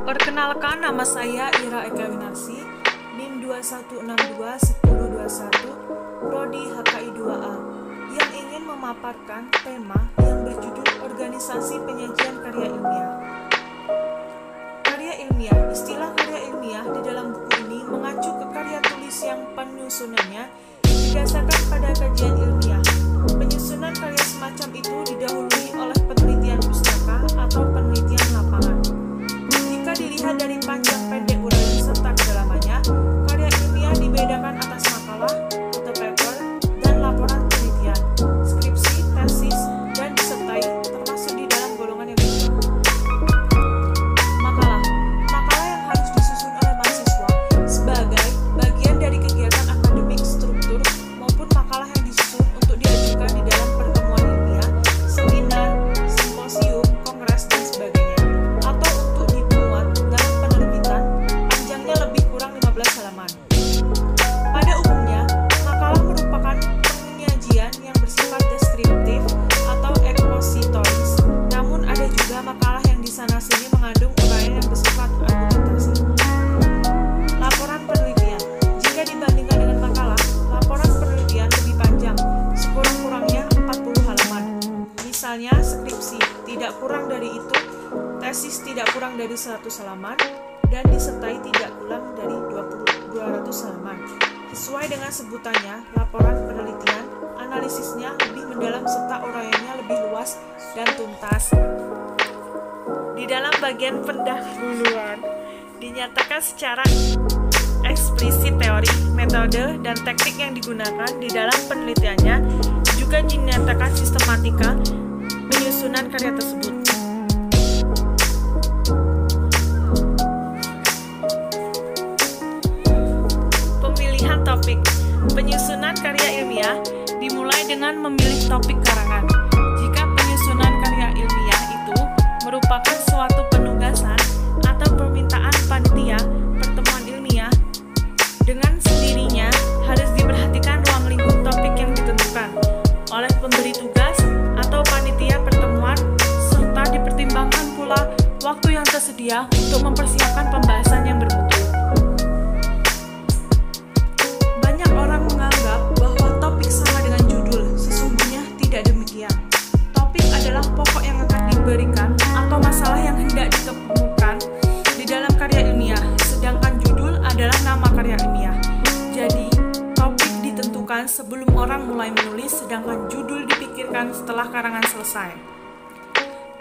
Perkenalkan, nama saya Ira Eka Winarsi, NIM 21621021, Prodi HKI 2A, yang ingin memaparkan tema yang berjudul Organisasi Penyajian Karya Ilmiah. Karya ilmiah, istilah karya ilmiah di dalam buku ini mengacu ke karya tulis yang penyusunannya didasarkan pada kajian ilmiah. Penyusunan karya semacam itu didahului oleh penelitian pustaka atau penelitian lapangan. Jika dilihat dari panjang pendek uraian serta kedalamannya, karya ilmiah dibedakan atas makalah atau paper dan laporan penelitian, skripsi, tesis, dan disertai termasuk di dalam golongan yang kedua. Makalah yang harus disusun oleh mahasiswa sebagai bagian dari kegiatan akademik struktur maupun makalah yang disusun untuk diajukan di dalam pertemuan ilmiah, seminar, simposium, kongres, dan sebagainya, atau untuk dimuat dalam penerbitan panjangnya lebih kurang 15 halaman. Pada umumnya, makalah merupakan penyajian yang bersifat deskriptif atau ekspositoris, namun ada juga makalah yang di sana-sini mengandung uraian yang bersifat argumentasi. Laporan penelitian. Jika dibandingkan dengan makalah, laporan penelitian lebih panjang, sekurang-kurangnya 40 halaman. Misalnya skripsi, tidak kurang dari itu, tesis tidak kurang dari 100 halaman, dan disertai tidak kurang dari 200 halaman. Sesuai dengan sebutannya, laporan penelitian, analisisnya lebih mendalam serta uraiannya lebih luas dan tuntas. Di dalam bagian pendahuluan, dinyatakan secara eksplisit teori, metode, dan teknik yang digunakan di dalam penelitiannya, juga dinyatakan sistematika penyusunan karya tersebut. Pemilihan topik. Penyusunan karya ilmiah dimulai dengan memilih topik karangan. Jika penyusunan karya ilmiah itu merupakan suatu penugasan atau permintaan panitia pertemuan ilmiah, dengan sendirinya harus diperhatikan ruang lingkup topik yang ditentukan oleh pemberi tugas atau panitia pertemuan, serta dipertimbangkan pula waktu yang tersedia untuk mempersiapkan pembahasan yang bermutu. Banyak orang menganggap bahwa topik sama dengan judul. Sesungguhnya tidak demikian. Topik adalah pokok yang akan diberikan atau masalah yang hendak ditemukan di dalam karya ilmiah, sedangkan judul adalah nama karya ilmiah. Jadi, topik ditentukan sebelum orang mulai menulis, sedangkan judul dipikirkan setelah karangan selesai.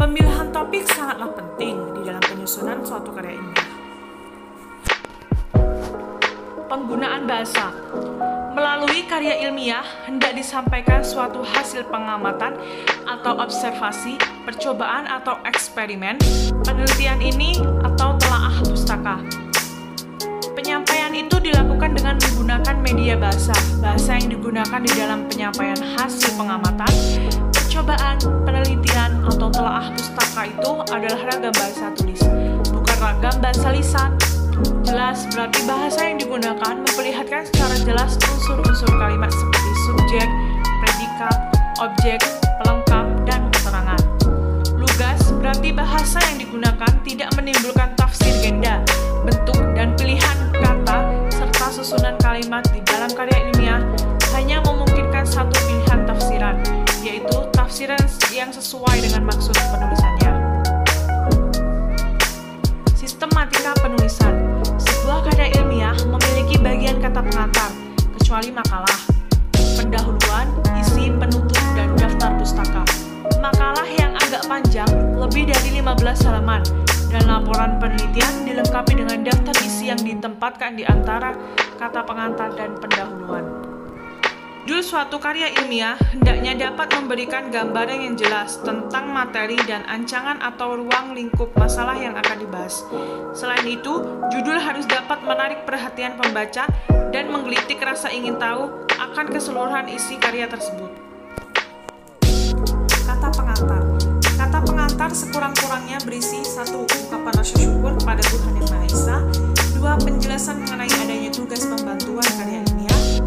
Pemilihan topik sangatlah penting di dalam penyusunan suatu karya ilmiah. Penggunaan bahasa. Melalui karya ilmiah hendak disampaikan suatu hasil pengamatan atau observasi, percobaan atau eksperimen, penelitian ini atau telaah pustaka. Penyampaian itu dilakukan dengan menggunakan media bahasa. Bahasa yang digunakan di dalam penyampaian hasil pengamatan, percobaan, penelitian, atau telaah pustaka itu adalah ragam bahasa tulis, bukan ragam bahasa lisan. Jelas berarti bahasa yang digunakan memperlihatkan secara jelas unsur-unsur kalimat seperti subjek, predikat, objek, pelengkap, dan keterangan. Lugas berarti bahasa yang digunakan tidak menimbulkan tafsir ganda, bentuk, dan pilihan kata, serta susunan kalimat di dalam karya ilmiah hanya memungkinkan satu pilihan tafsiran, yaitu tafsiran yang sesuai dengan maksud penulisannya. Sistematika penulisan. Sebuah karya ilmiah memiliki bagian kata pengantar, kecuali makalah, pendahuluan, isi, penutup, dan daftar pustaka. Makalah yang agak panjang, lebih dari 15 halaman, dan laporan penelitian dilengkapi dengan daftar isi yang ditempatkan di antara kata pengantar dan pendahuluan. Judul suatu karya ilmiah hendaknya dapat memberikan gambaran yang jelas tentang materi dan ancangan atau ruang lingkup masalah yang akan dibahas. Selain itu, judul harus dapat menarik perhatian pembaca dan menggelitik rasa ingin tahu akan keseluruhan isi karya tersebut. Kata pengantar. Kata pengantar sekurang-kurangnya berisi 1. Ungkapan rasa syukur kepada Tuhan Yang Maha Esa, 2. Penjelasan mengenai adanya tugas pembantuan karya ilmiah,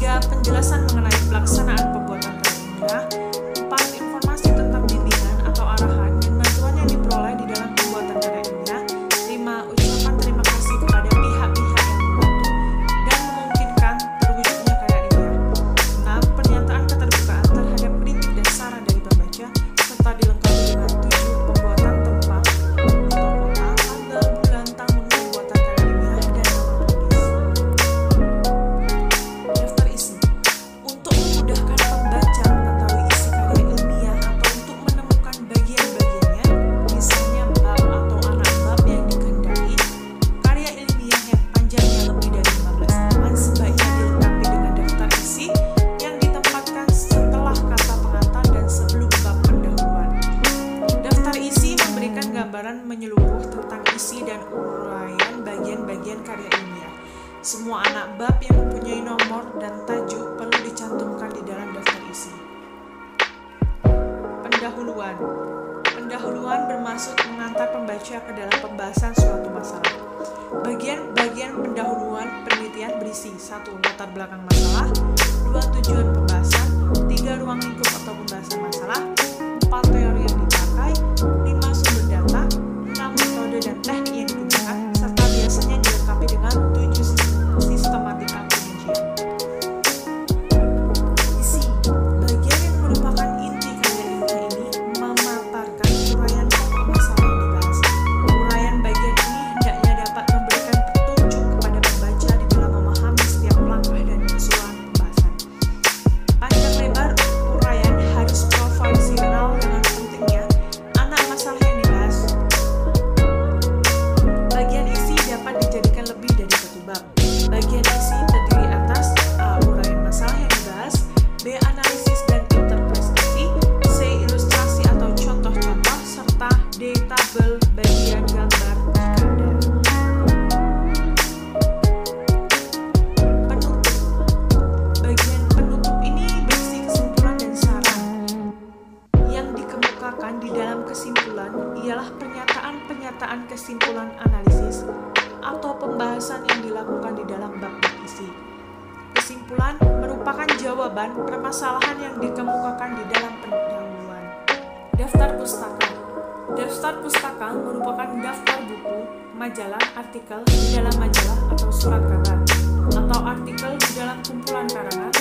3. Penjelasan mengenai pelaksanaan pembuatan karya ilmiah, 4. Informasi tentang bimbingan atau arahan dan bantuan yang diperoleh di dalam pembuatan karya ilmiah, 5. merupakan isi dan uraian bagian-bagian karya ilmiah. Semua anak bab yang mempunyai nomor dan tajuk perlu dicantumkan di dalam daftar isi. Pendahuluan. Pendahuluan bermaksud mengantar pembaca ke dalam pembahasan suatu masalah. Bagian-bagian pendahuluan penelitian berisi 1. Latar belakang masalah, 2. Tujuan pembahasan, 3. Ruang lingkup atau pembahasan masalah, 4. Teori yang dipakai, 5. Sumber data, 6. Metode dan teknik yang digunakan, serta biasanya dilengkapi dengan 7 sistematika pengujian. Isi. Bagian yang merupakan inti karya ilmiah ini memaparkan uraian pokok masalah yang dibahas. Uraian bagian ini hendaknya dapat memberikan petunjuk kepada pembaca di dalam memahami setiap langkah dan keseluruhan pembahasan. Panjang lebar uraian harus proporsional dengan pentingnya anak masalah yang dibahas. Bagian isi dapat dijadikan lebih dari satu bab. Bagian isi terdiri atas A. Uraian masalah yang dibahas, B. Analisis dan interpretasi, C. Ilustrasi atau contoh-contoh, serta D. Tabel bagian gambar jika ada. Penutup. Bagian penutup ini berisi kesimpulan dan saran. Yang dikemukakan di dalam kesimpulan ialah pernyataan-pernyataan kesimpulan analisis atau pembahasan yang dilakukan di dalam bab isi. Kesimpulan merupakan jawaban permasalahan yang dikemukakan di dalam pendahuluan. Daftar pustaka. Daftar pustaka merupakan daftar buku, majalah, artikel di dalam majalah atau surat kabar, atau artikel di dalam kumpulan karangan,